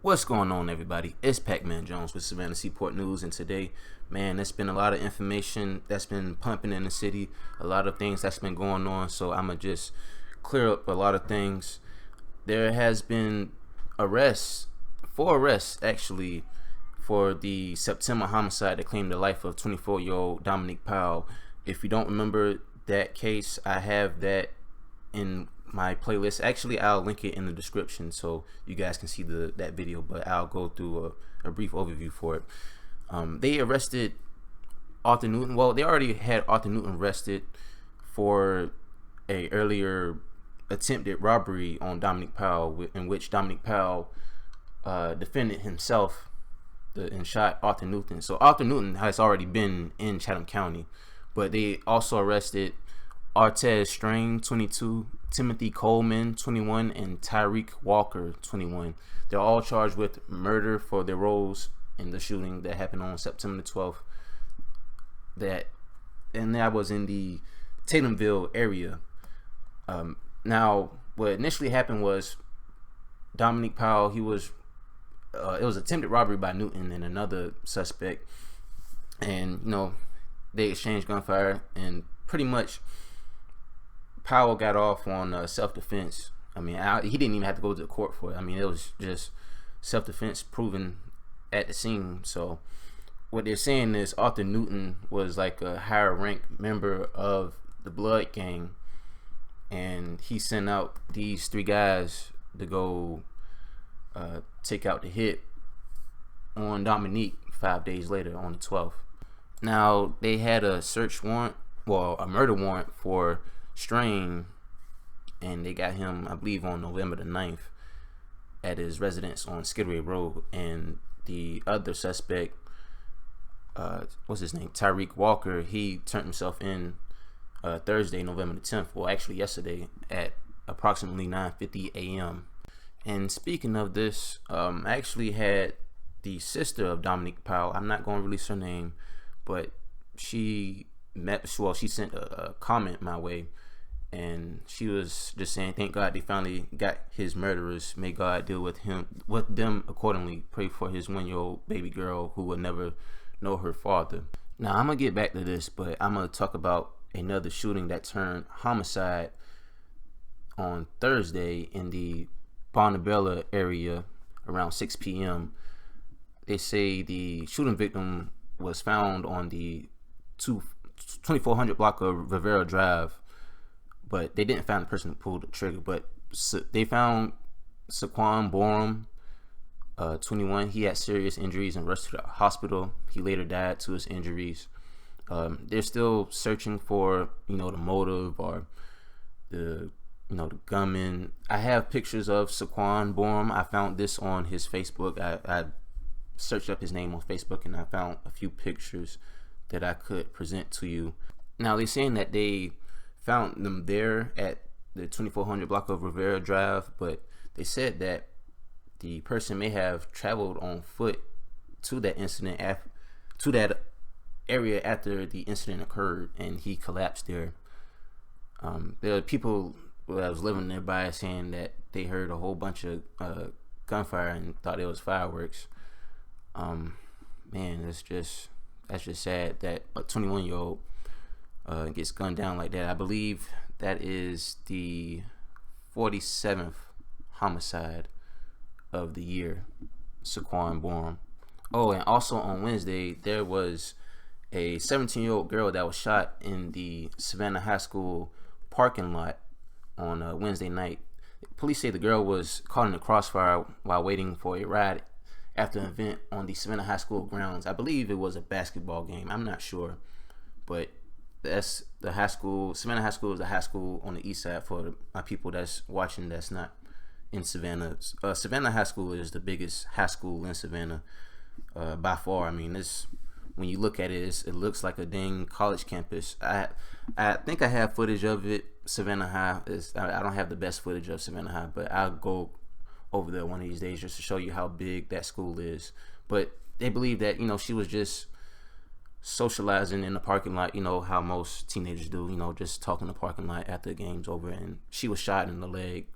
What's going on, everybody? It's Pac-Man Jones with Savannah Seaport News, and today, man, there's been a lot of information that's been pumping in the city, a lot of things that's been going on, so I'm going to just clear up a lot of things. There has been four arrests, actually, for the September homicide that claimed the life of 24-year-old Dominic Powell. If you don't remember that case, I have that in my playlist. Actually, I'll link it in the description so you guys can see that video, but I'll go through a brief overview for it. They arrested Arthur Newton. Well, they already had Arthur Newton arrested for a earlier attempted robbery on Dominic Powell, in which Dominic Powell defended himself and shot Arthur Newton. So Arthur Newton has already been in Chatham County, but they also arrested Artez Strain, 22, Timothy Coleman, 21, and Tyreek Walker, 21. They're all charged with murder for their roles in the shooting that happened on September 12th. That was in the Tatumville area. Now, what initially happened was Dominic Powell. It was attempted robbery by Newton and another suspect, and they exchanged gunfire, and pretty much Powell got off on self-defense. I mean, he didn't even have to go to the court for it. I mean, it was just self-defense proven at the scene. So what they're saying is Arthur Newton was like a higher ranked member of the Blood Gang, and he sent out these three guys to go take out the hit on Dominique 5 days later on the 12th. Now, they had a murder warrant for Strain, and they got him, I believe, on November the 9th at his residence on Skidway Road. And the other suspect, what's his name, Tyreek Walker, he turned himself in Thursday, November the 10th, well, actually yesterday, at approximately 9:50 a.m. And speaking of this, I actually had the sister of Dominic Powell, I'm not going to release her name, but she sent a comment my way, and she was just saying, thank God they finally got his murderers. May God deal with them accordingly. Pray for his 1-year-old baby girl who will never know her father. Now, I'm going to get back to this, but I'm going to talk about another shooting that turned homicide on Thursday in the Bonabella area around 6 p.m. They say the shooting victim was found on the 2400 block of Rivera Drive, but they didn't find the person who pulled the trigger. But they found Sukwon Boram, 21. He had serious injuries and rushed to the hospital. He later died to his injuries. They're still searching for the motive or the gunman. I have pictures of Sukwon Boram. I found this on his Facebook. I searched up his name on Facebook, and I found a few pictures that I could present to you. Now, they're saying that they found them there at the 2400 block of Rivera Drive, but they said that the person may have traveled on foot to that area after the incident occurred, and he collapsed there. There are people that was living nearby saying that they heard a whole bunch of gunfire and thought it was fireworks. Man, that's just sad that a 21-year-old gets gunned down like that. I believe that is the 47th homicide of the year, Sukwon Boram. Oh, and also on Wednesday, there was a 17-year-old girl that was shot in the Savannah High School parking lot on Wednesday night. Police say the girl was caught in the crossfire while waiting for a ride after an event on the Savannah High School grounds. I believe it was a basketball game. I'm not sure, but that's the high school. Savannah High School is the high school on the east side for my people that's watching that's not in Savannah. Savannah High School is the biggest high school in Savannah by far. I mean, when you look at it, it looks like a dang college campus. I think I have footage of it. Savannah High I don't have the best footage of Savannah High, but I'll go over there one of these days just to show you how big that school is. But they believe that she was just socializing in the parking lot, how most teenagers do, just talking in the parking lot after the game's over, and she was shot in the leg.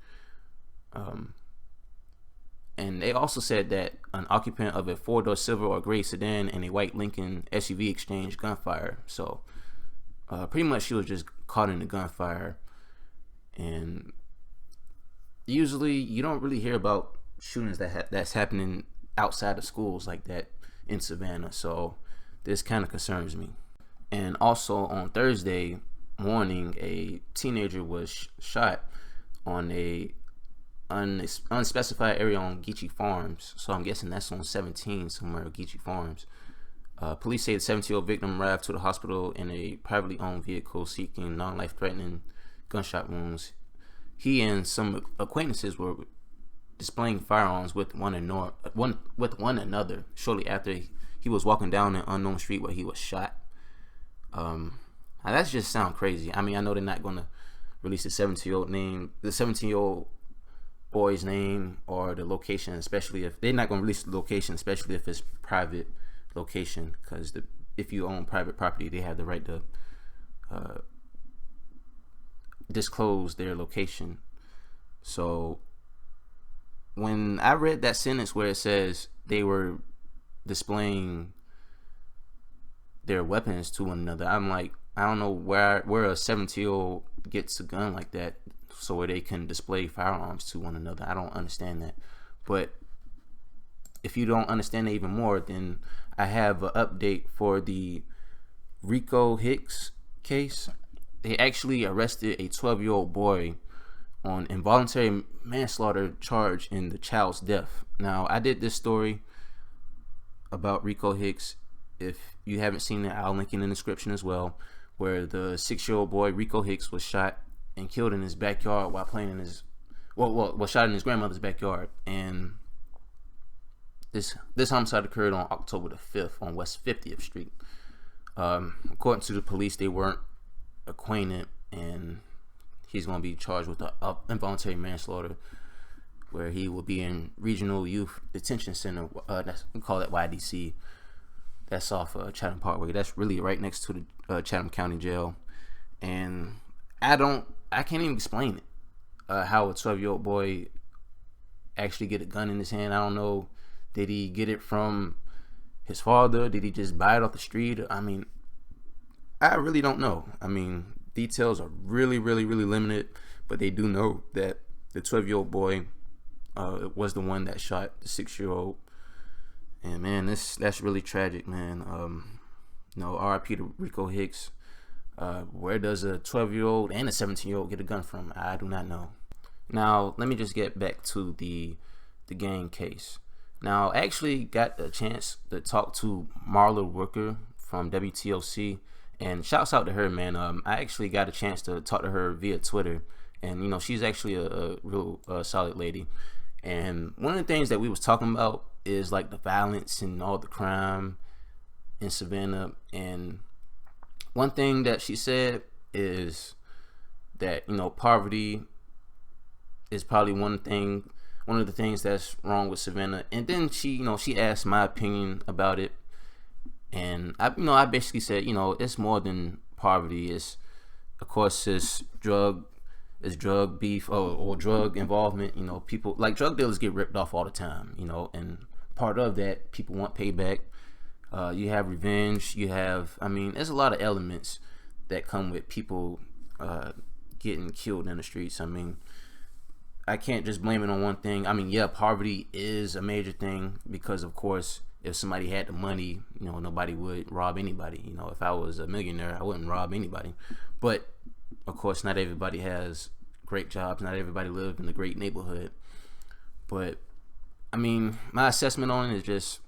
And they also said that an occupant of a 4-door silver or gray sedan and a white Lincoln SUV exchanged gunfire. So pretty much she was just caught in the gunfire. And usually you don't really hear about shootings that's happening outside of schools like that in Savannah. So this kind of concerns me. And also on Thursday morning, a teenager was shot on a unspecified area on Geechee Farms. So I'm guessing that's on 17 somewhere, Geechee Farms. Police say the 17-year-old victim arrived to the hospital in a privately owned vehicle seeking non-life-threatening gunshot wounds. He and some acquaintances were displaying firearms with one another shortly after he was walking down an unknown street where he was shot. Now that just sounds crazy. I mean, I know they're not going to release the 17-year-old boy's name or the location, especially if they're not going to release the location, especially if it's private location, because if you own private property, they have the right to disclose their location. So when I read that sentence where it says they were displaying their weapons to one another, I'm like, I don't know where a 17-year-old gets a gun like that so where they can display firearms to one another. I don't understand that. But if you don't understand it even more, then I have an update for the Rico Hicks case. They actually arrested a 12-year-old boy on involuntary manslaughter charge in the child's death. Now, I did this story about Rico Hicks. If you haven't seen it, I'll link it in the description as well, where the 6-year-old boy Rico Hicks was shot and killed in his backyard while playing in his was shot in his grandmother's backyard. And this homicide occurred on October the 5th on West 50th Street. According to the police, they weren't acquainted, and he's going to be charged with involuntary manslaughter, where he will be in Regional Youth Detention Center. We call that YDC. That's off Chatham Parkway. That's really right next to the Chatham County Jail. And I can't even explain it. How a 12-year-old boy actually get a gun in his hand. I don't know. Did he get it from his father? Did he just buy it off the street? I mean, I really don't know. I mean, details are really, really, really limited, but they do know that the 12-year-old boy was the one that shot the 6-year-old. And man, that's really tragic, man. RIP to Rico Hicks. Where does a 12-year-old and a 17-year-old get a gun from? I do not know. Now, let me just get back to the gang case. Now, I actually got a chance to talk to Marla Worker from WTOC, and shouts out to her, man. I actually got a chance to talk to her via Twitter, and she's actually a real solid lady. And one of the things that we was talking about is like the violence and all the crime in Savannah. And one thing that she said is that poverty is probably one of the things that's wrong with Savannah. And then she asked my opinion about it, and I basically said, it's more than poverty. It's, of course, it's drug beef or drug involvement. People like drug dealers get ripped off all the time, and part of that, people want payback. You have revenge. There's a lot of elements that come with people getting killed in the streets. I can't just blame it on one thing. Poverty is a major thing because, of course, if somebody had the money, nobody would rob anybody. If I was a millionaire, I wouldn't rob anybody. But, of course, not everybody has great jobs. Not everybody lives in a great neighborhood. But, my assessment on it is just,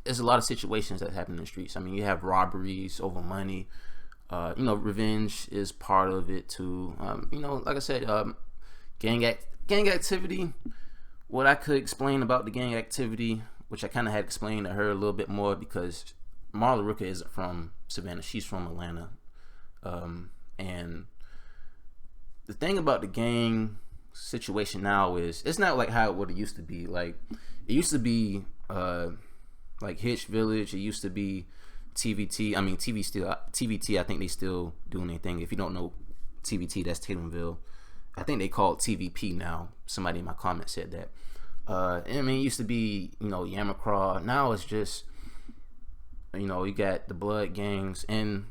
there's a lot of situations that happen in the streets. You have robberies over money. Revenge is part of it, too. Like I said, gang activity. What I could explain about the gang activity, which I kind of had explained to her a little bit more, because Marla Rooker isn't from Savannah. She's from Atlanta. And the thing about the gang situation now is it's not like how it used to be. Like, it used to be like Hitch Village. It used to be TVT. TVT, I think they still doing their thing. If you don't know TVT, that's Tatumville. I think they call it TVP now. Somebody in my comments said that. I mean, it used to be, Yamacraw. Now it's just, you got the blood gangs. And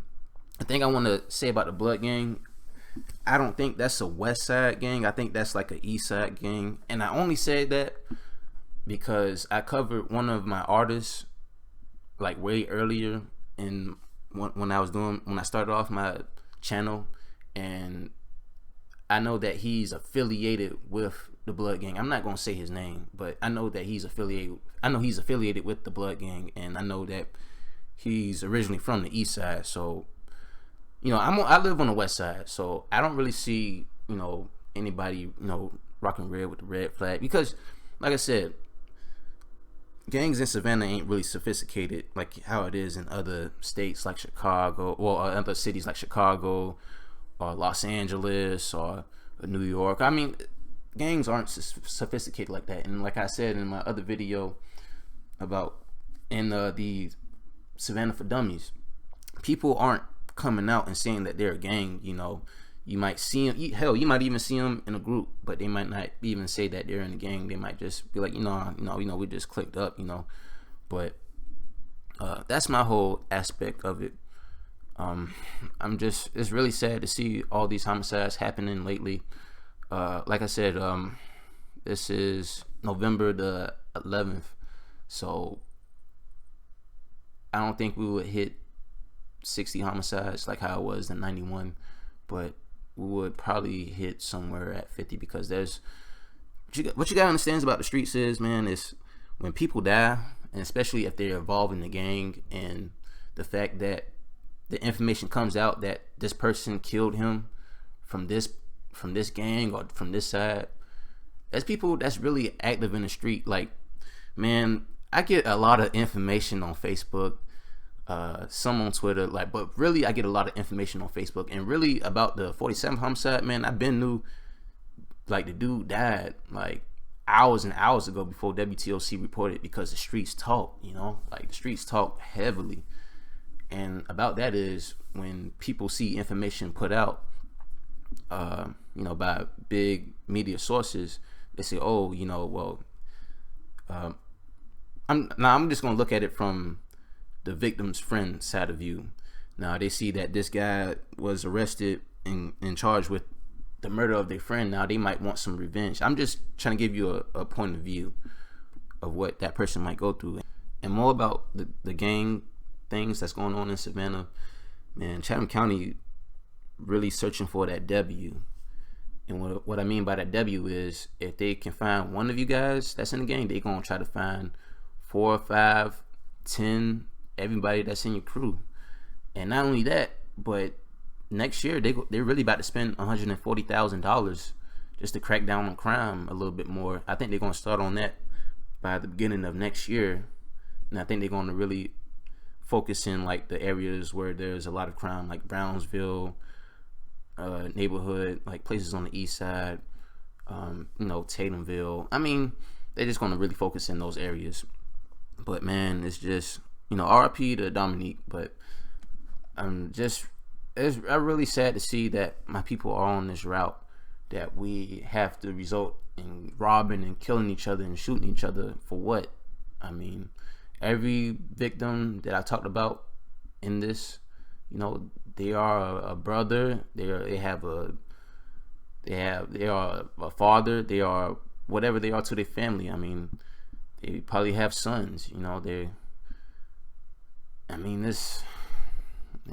the thing I want to say about the blood gang, I don't think that's a West Side gang. I think that's like a East Side gang. And I only said that because I covered one of my artists like way earlier in when I started off my channel, and I know that he's affiliated with the blood gang. I'm not gonna say his name, but I know that he's affiliated. I know he's affiliated with the blood gang, and I know that he's originally from the East Side. So, I live on the West Side, so I don't really see anybody rocking red with the red flag, because, like I said, gangs in Savannah ain't really sophisticated like how it is in other states like Chicago, or other cities like Chicago or Los Angeles or New York. I mean, gangs aren't sophisticated like that. And like I said in my other video about the Savannah for Dummies, people aren't coming out and saying that they're a gang. You might see them, hell, you might even see them in a group, but they might not even say that they're in a gang. They might just be like, we just clicked up, But that's my whole aspect of it. It's really sad to see all these homicides happening lately. Like I said, this is November the 11th, so I don't think we would hit 60 homicides like how it was in 91, but we would probably hit somewhere at 50, because what you gotta understand about the streets is, man, is when people die, and especially if they're involved in the gang, and the fact that the information comes out that this person killed him from this gang or from this side, that's people that's really active in the street. Like, man, I get a lot of information on Facebook, some on Twitter, but really I get a lot of information on Facebook. And really about the 47th homicide, man, I've been knew like the dude died like hours and hours ago before WTOC reported, because the streets talk, like the streets talk heavily. And about that is when people see information put out, by big media sources, they say, oh, I'm just gonna look at it from the victim's friend side of view. Now they see that this guy was arrested and charged with the murder of their friend. Now they might want some revenge. I'm just trying to give you a point of view of what that person might go through. And more about the gang things that's going on in Savannah, man. Chatham County really searching for that W. And what I mean by that W is, if they can find one of you guys that's in the gang, they gonna try to find 4, 5, 10, everybody that's in your crew. And not only that, but next year they're really about to spend $140,000 just to crack down on crime a little bit more. I think they're gonna start on that by the beginning of next year, and I think they're gonna really focus in like the areas where there's a lot of crime, like Brownsville neighborhood, like places on the east side, Tatumville. I mean, they're just gonna really focus in those areas. But man, it's just, RIP to Dominique. But it's really sad to see that my people are on this route, that we have to result in robbing and killing each other and shooting each other for what? I mean, every victim that I talked about in this, they are a brother, they are a father, they are whatever they are to their family. I mean, they probably have sons,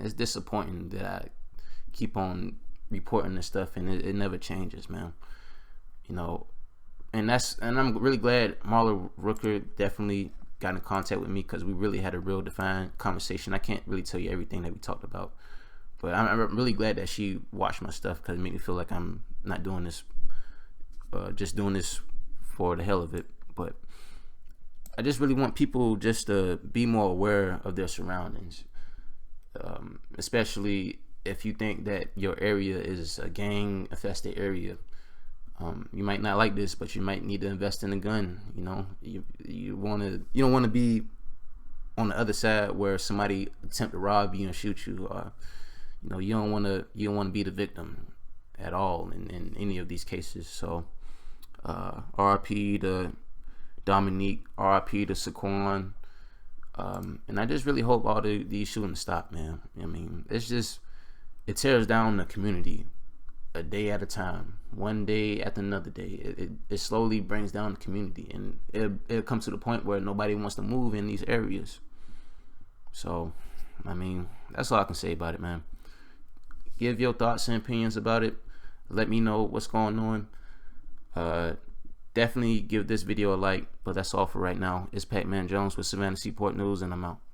it's disappointing that I keep on reporting this stuff, and it never changes, man. And I'm really glad Marla Rooker definitely got in contact with me, because we really had a real defined conversation. I can't really tell you everything that we talked about, but I'm really glad that she watched my stuff, because it made me feel like I'm not doing this, just doing this for the hell of it. But I just really want people just to be more aware of their surroundings, especially if you think that your area is a gang infested area. You might not like this, but you might need to invest in a gun. You don't want to be on the other side where somebody attempt to rob you and shoot you, or you don't want to be the victim at all in any of these cases. So RIP to Dominique, RIP to Sukwon. And I just really hope all these shootings stop, man. I mean, it tears down the community a day at a time, one day after another day. It slowly brings down the community, and it comes to the point where nobody wants to move in these areas. So, I mean, that's all I can say about it, man. Give your thoughts and opinions about it. Let me know what's going on. Definitely give this video a like, but that's all for right now. It's Pac-Man Jones with Savannah Seaport News, and I'm out.